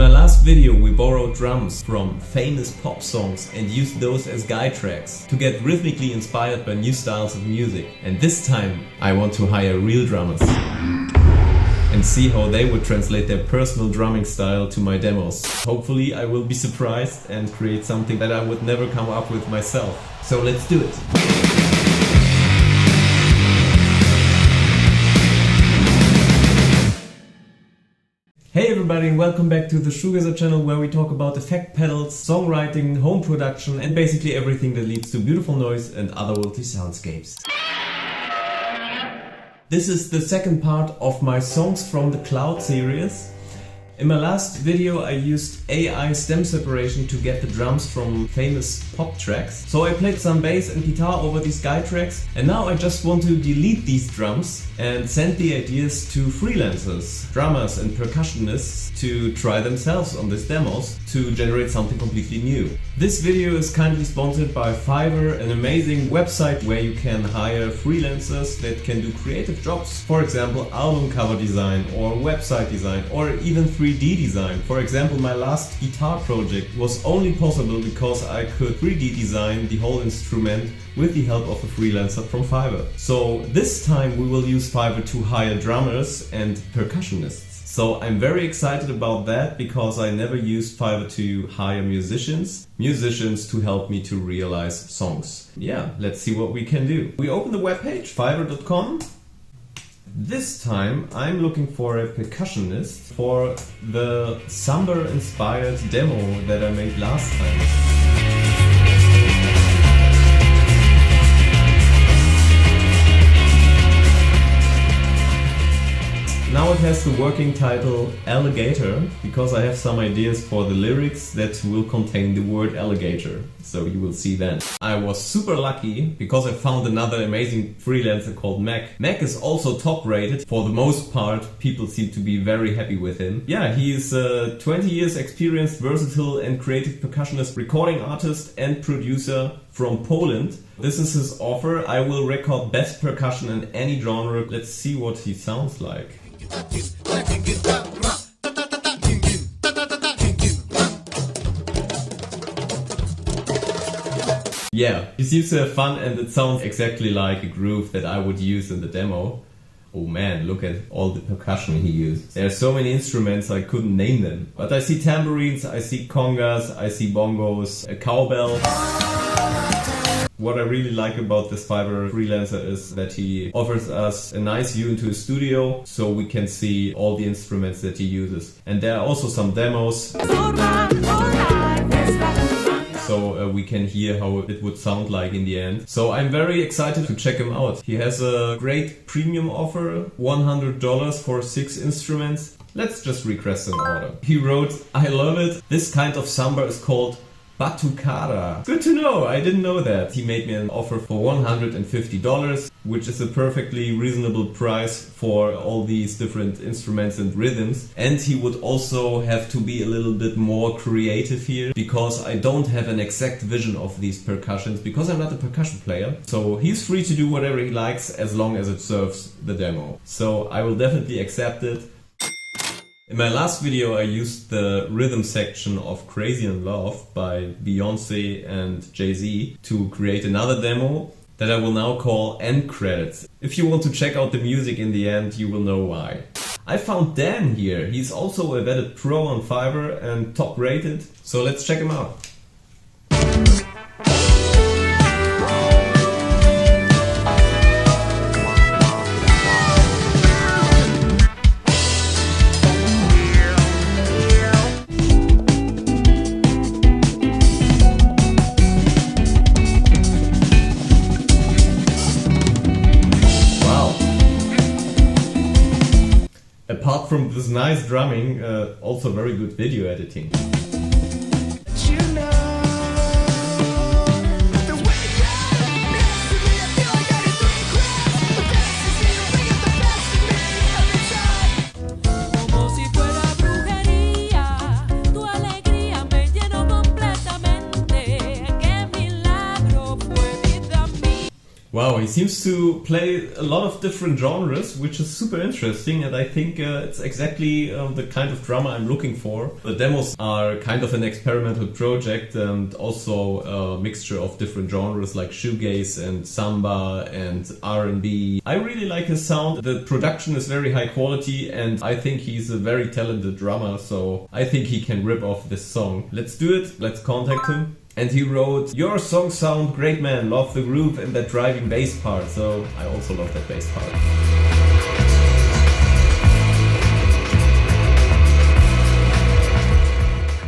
my last video we borrowed drums from famous pop songs and used those as guide tracks to get rhythmically inspired by new styles of music. And this time I want to hire real drummers and see how they would translate their personal drumming style to my demos. Hopefully I will be surprised and create something that I would never come up with myself. So let's do it! Hey everybody and welcome back to the Shoegaze channel, where we talk about effect pedals, songwriting, home production and basically everything that leads to beautiful noise and otherworldly soundscapes. This is the second part of my Songs from the Cloud series. In my last video I used AI stem separation to get the drums from famous pop tracks. So I played some bass and guitar over these guide tracks, and now I just want to delete these drums and send the ideas to freelancers, drummers and percussionists to try themselves on these demos to generate something completely new. This video is kindly sponsored by Fiverr, an amazing website where you can hire freelancers that can do creative jobs. For example, album cover design or website design or even 3D design. For example, my last guitar project was only possible because I could 3D design the whole instrument with the help of a freelancer from Fiverr. So this time we will use Fiverr to hire drummers and percussionists. So I'm very excited about that because I never used Fiverr to hire musicians to help me to realize songs. Yeah, let's see what we can do. We open the webpage fiverr.com. This time I'm looking for a percussionist for the samba inspired demo that I made last time. Now it has the working title Alligator, because I have some ideas for the lyrics that will contain the word alligator. So you will see then. I was super lucky because I found another amazing freelancer called Mac. Mac is also top rated. For the most part, people seem to be very happy with him. Yeah, he is a 20 years experienced, versatile and creative percussionist, recording artist and producer from Poland. This is his offer. I will record best percussion in any genre. Let's see what he sounds like. Yeah, he seems to have fun and it sounds exactly like a groove that I would use in the demo. Oh man, look at all the percussion he used. There are so many instruments I couldn't name them. But I see tambourines, I see congas, I see bongos, a cowbell. What I really like about this Fiverr freelancer is that he offers us a nice view into his studio so we can see all the instruments that he uses. And there are also some demos so we can hear how it would sound like in the end. So I'm very excited to check him out. He has a great premium offer, $100 for 6 instruments. Let's just request an order. He wrote, "I love it. This kind of samba is called batucada." Good to know, I didn't know that. He made me an offer for $150, which is a perfectly reasonable price for all these different instruments and rhythms. And he would also have to be a little bit more creative here, because I don't have an exact vision of these percussions, because I'm not a percussion player. So he's free to do whatever he likes as long as it serves the demo. So I will definitely accept it. In my last video I used the rhythm section of Crazy in Love by Beyoncé and Jay-Z to create another demo that I will now call End Credits. If you want to check out the music in the end, you will know why. I found Dan here. He's also a vetted pro on Fiverr and top rated, so let's check him out. Apart from this nice drumming, also very good video editing. Wow, he seems to play a lot of different genres, which is super interesting, and I think it's exactly the kind of drummer I'm looking for. The demos are kind of an experimental project and also a mixture of different genres like shoegaze and samba and R&B. I really like his sound. The production is very high quality and I think he's a very talented drummer, so I think he can rip off this song. Let's do it, let's contact him. And he wrote, "Your songs sound great, man. Love the groove and that driving bass part." So I also love that bass part.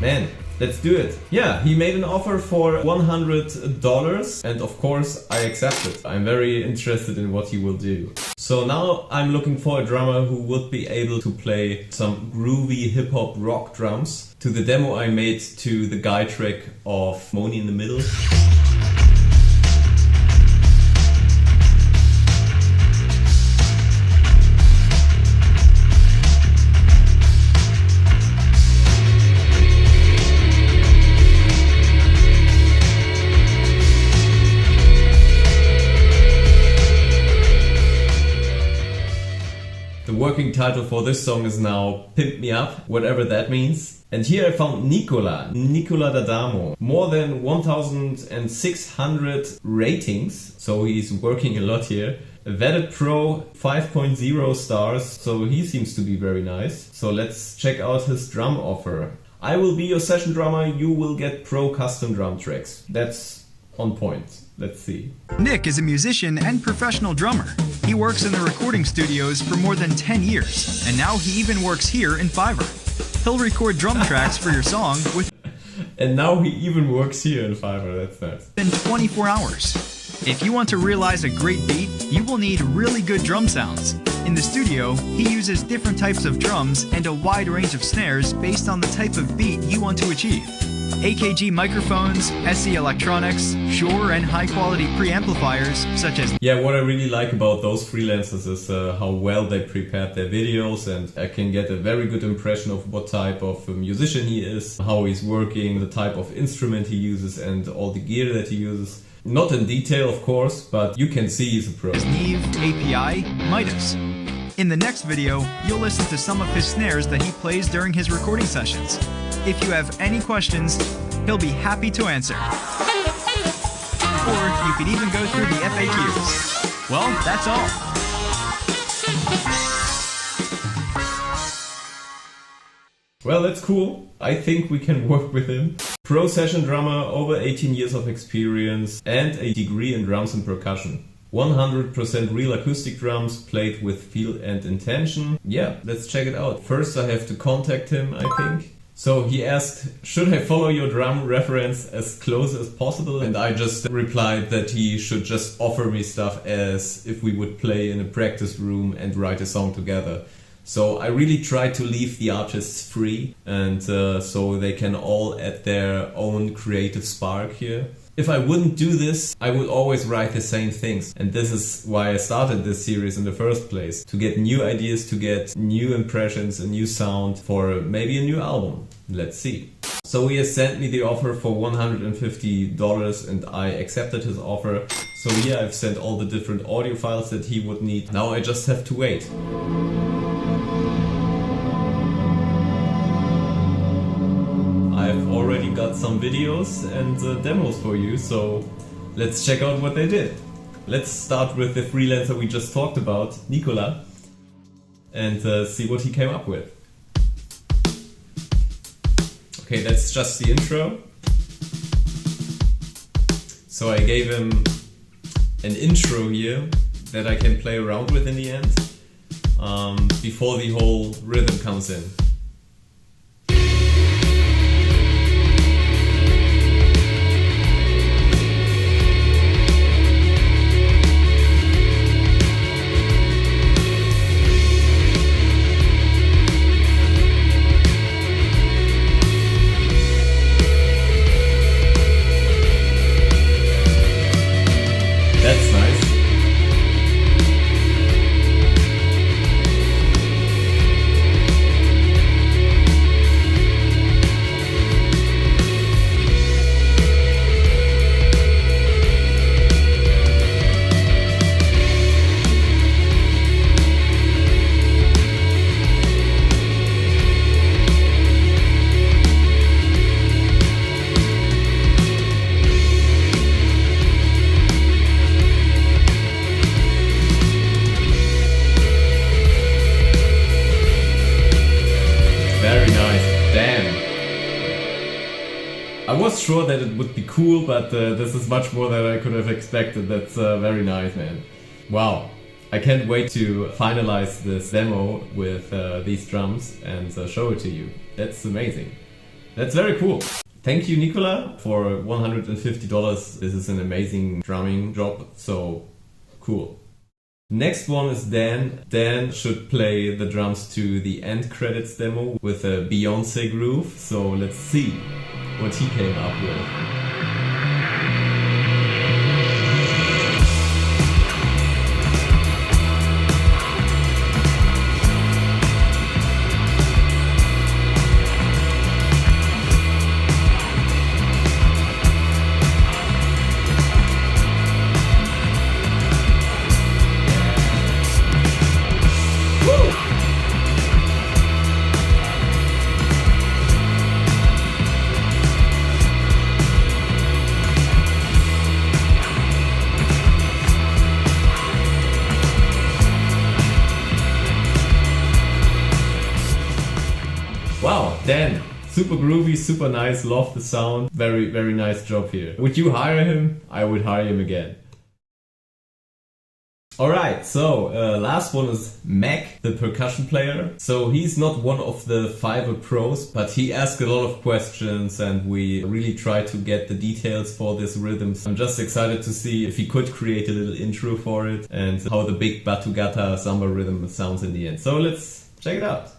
Man, let's do it. Yeah, he made an offer for $100 and of course I accepted. I'm very interested in what he will do. So now I'm looking for a drummer who would be able to play some groovy hip-hop rock drums to the demo I made to the guide track of Money in the Middle. The working title for this song is now Pimp Me Up, whatever that means. And here I found Nicola D'Adamo. More than 1,600 ratings, so he's working a lot here. A vetted pro, 5.0 stars, so he seems to be very nice. So let's check out his drum offer. "I will be your session drummer, you will get pro custom drum tracks." That's on point. Let's see. Nick is a musician and professional drummer. He works in the recording studios for more than 10 years, and now he even works here in Fiverr. He'll record drum tracks for your song And now he even works here in Fiverr, that's nice. within 24 hours. If you want to realize a great beat, you will need really good drum sounds. In the studio, he uses different types of drums and a wide range of snares based on the type of beat you want to achieve. AKG microphones, SE electronics, Shure and high-quality preamplifiers such as... Yeah, what I really like about those freelancers is how well they prepared their videos, and I can get a very good impression of what type of musician he is, how he's working, the type of instrument he uses and all the gear that he uses. Not in detail, of course, but you can see he's a pro. Neve, API, Midas. In the next video, you'll listen to some of his snares that he plays during his recording sessions. If you have any questions, he'll be happy to answer. Or you could even go through the FAQs. Well, that's all. Well, that's cool. I think we can work with him. Pro session drummer, over 18 years of experience and a degree in drums and percussion. 100% real acoustic drums played with feel and intention. Yeah, let's check it out. First I have to contact him, I think. So he asked, "Should I follow your drum reference as close as possible?" And I just replied that he should just offer me stuff as if we would play in a practice room and write a song together. So I really try to leave the artists free, and so they can all add their own creative spark here. If I wouldn't do this, I would always write the same things. And this is why I started this series in the first place. To get new ideas, to get new impressions, a new sound for maybe a new album. Let's see. So he has sent me the offer for $150 and I accepted his offer. So here I've sent all the different audio files that he would need. Now I just have to wait. I've already got some videos and demos for you, so let's check out what they did. Let's start with the freelancer we just talked about, Nicola, and see what he came up with. Okay, that's just the intro. So I gave him an intro here that I can play around with in the end, before the whole rhythm comes in. That's nice. was sure that it would be cool, but this is much more than I could have expected. That's very nice, man. Wow. I can't wait to finalize this demo with these drums and show it to you. That's amazing. That's very cool. Thank you, Nicola, for $150. This is an amazing drumming job, so cool. Next one is Dan. Dan should play the drums to the end credits demo with a Beyoncé groove, so let's see what he came up with. Wow, Dan, super groovy, super nice, love the sound, very, very nice job here. Would you hire him? I would hire him again. Alright, so last one is Mac, the percussion player. So he's not one of the Fiverr pros, but he asked a lot of questions and we really tried to get the details for this rhythm. So I'm just excited to see if he could create a little intro for it and how the big Batugata samba rhythm sounds in the end. So let's check it out.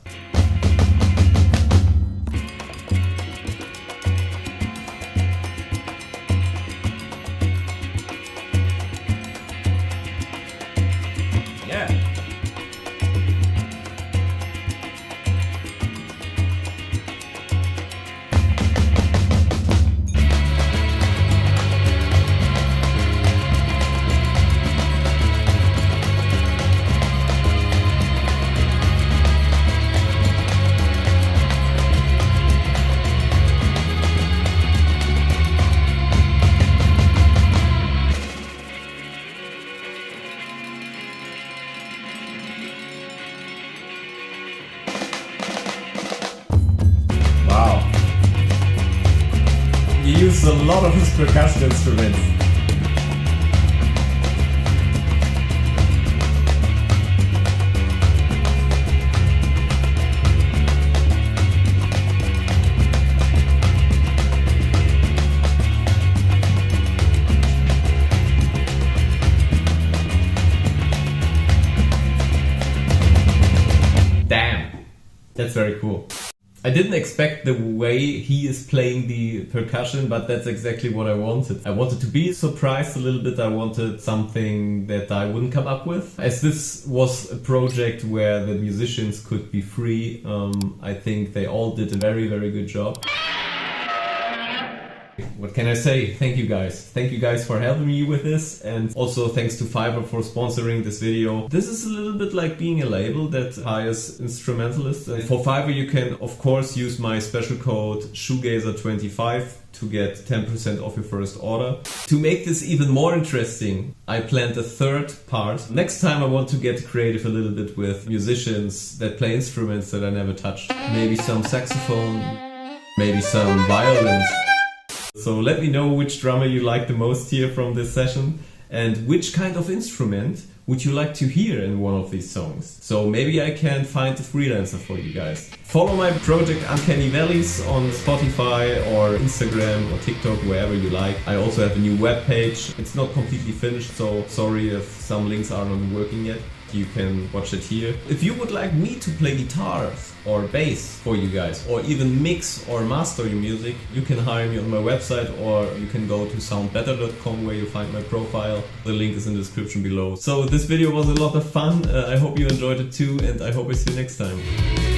He used a lot of his percussion instruments. Damn, that's very cool. I didn't expect the way he is playing the percussion, but that's exactly what I wanted. I wanted to be surprised a little bit. I wanted something that I wouldn't come up with. As this was a project where the musicians could be free, I think they all did a very, very good job. What can I say? Thank you guys. Thank you guys for helping me with this, and also thanks to Fiverr for sponsoring this video. This is a little bit like being a label that hires instrumentalists. And for Fiverr you can of course use my special code Shoegazer25 to get 10% off your first order. To make this even more interesting, I planned a third part. Next time I want to get creative a little bit with musicians that play instruments that I never touched. Maybe some saxophone, maybe some violins. So let me know which drummer you like the most here from this session and which kind of instrument would you like to hear in one of these songs. So maybe I can find a freelancer for you guys. Follow my project Uncanny Valleys on Spotify or Instagram or TikTok, wherever you like. I also have a new webpage. It's not completely finished, so sorry if some links are not working yet. You can watch it here. If you would like me to play guitars or bass for you guys, or even mix or master your music, you can hire me on my website, or you can go to soundbetter.com where you find my profile. The link is in the description below. So this video was a lot of fun. I hope you enjoyed it too, and I hope I see you next time.